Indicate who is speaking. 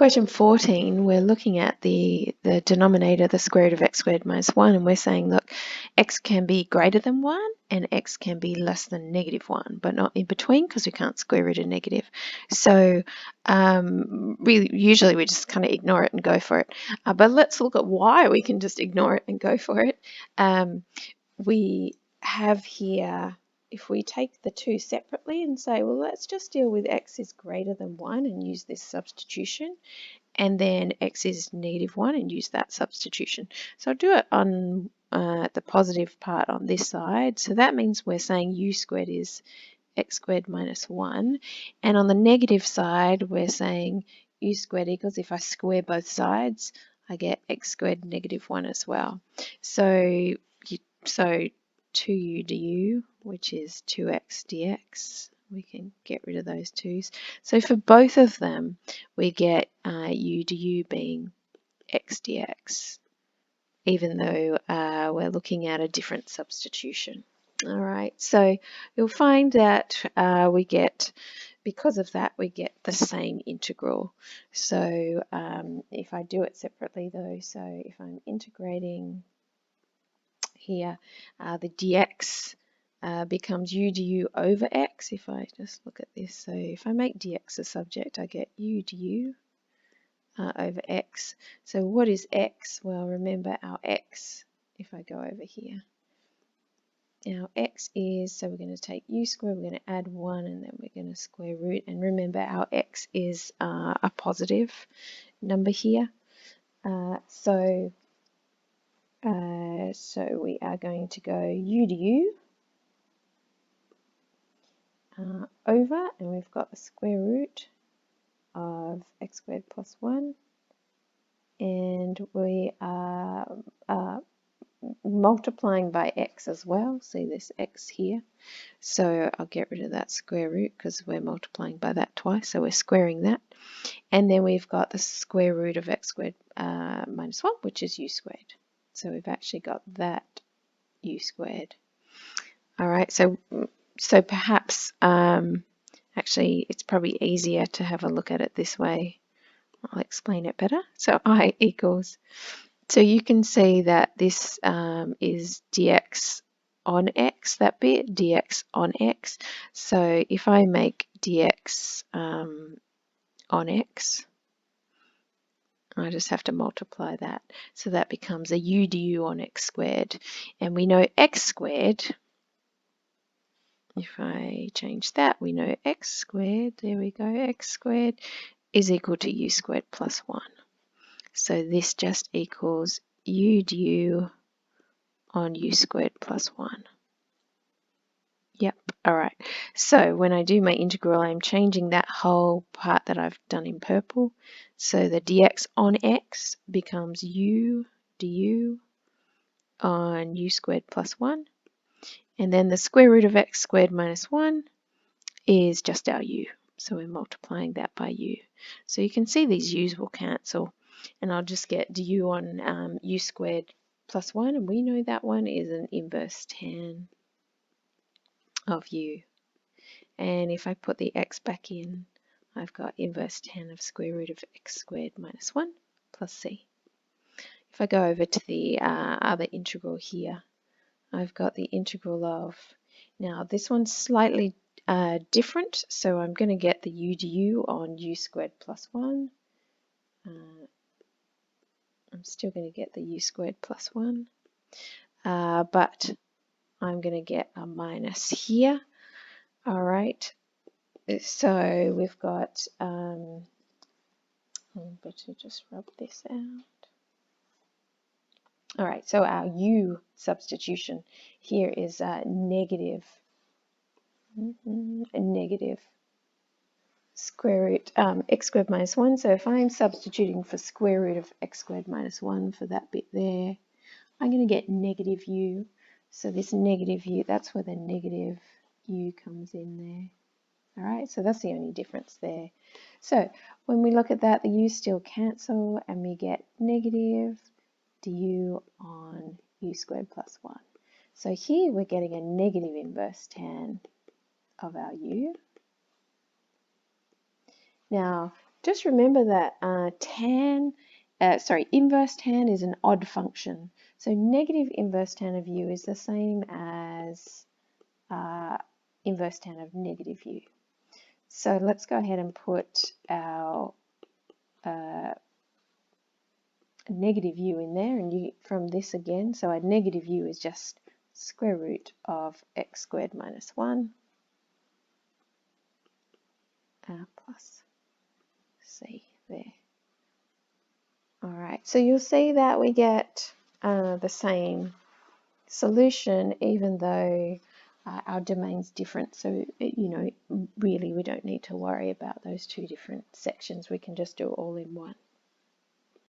Speaker 1: question 14, we're looking at the denominator, the square root of x squared minus 1, and we're saying, look, x can be greater than 1 and x can be less than negative 1, but not in between because we can't square root a negative. So really, usually we just kind of ignore it and go for it. But let's look at why we can just ignore it and go for it. We have here, if we take the two separately and say, well, let's just deal with x is greater than 1 and use this substitution, and then x is negative 1 and use that substitution. So I'll do it on the positive part on this side. So that means we're saying u squared is x squared minus 1. And on the negative side, we're saying u squared equals, if I square both sides, I get x squared negative 1 as well. So 2u du, which is 2x dx, we can get rid of those 2's. So for both of them, we get u du being x dx, even though we're looking at a different substitution. All right, so you'll find that we get, because of that, we get the same integral. So if I do it separately though, so if I'm integrating here, the dx becomes u du over x. If I just look at this, so if I make dx a subject, I get u du over x. So what is x? Well, remember our x, if I go over here, our x is, so we're going to take u squared, we're going to add 1, and then we're going to square root. And remember, our x is a positive number here. So we are going to go u du over, and we've got the square root of x squared plus 1, and we are multiplying by x as well. See this x here, so I'll get rid of that square root because we're multiplying by that twice, so we're squaring that. And then we've got the square root of x squared minus 1, which is u squared. So we've actually got that u squared. All right, so perhaps actually it's probably easier to have a look at it this way. I'll explain it better. So I equals, so you can see that this is dx on x, that bit, dx on x. So if I make dx on x, I just have to multiply that. So that becomes a u du on x squared. And we know x squared, if I change that, we know x squared, there we go, x squared is equal to u squared plus 1. So this just equals u du on u squared plus 1. Yep, all right. So when I do my integral, I'm changing that whole part that I've done in purple. So the dx on x becomes u du on u squared plus 1. And then the square root of x squared minus 1 is just our u. So we're multiplying that by u. So you can see these u's will cancel. And I'll just get du on u squared plus 1. And we know that one is an inverse tan of u. And if I put the x back in, I've got inverse tan of square root of x squared minus 1 plus c. If I go over to the other integral here, I've got the integral of, now this one's slightly different, so I'm going to get the u du on u squared plus 1. I'm still going to get the u squared plus 1, but I'm going to get a minus here. All right, so we've got, I'm better just rub this out. All right, so our u substitution here is negative square root x squared minus 1. So if I'm substituting for square root of x squared minus 1 for that bit there, I'm going to get negative u. So this negative u, that's where the negative u comes in there. All right, so that's the only difference there. So when we look at that, the u's still cancel and we get negative du on u squared plus 1. So here we're getting a negative inverse tan of our u. Now, Just remember that inverse tan is an odd function. So negative inverse tan of u is the same as inverse tan of negative u. So let's go ahead and put our negative u in there, and you from this again. So our negative u is just square root of x squared minus 1 plus c there. All right, so you'll see that we get the same solution even though our domain's different. So, really we don't need to worry about those two different sections. We can just do it all in one.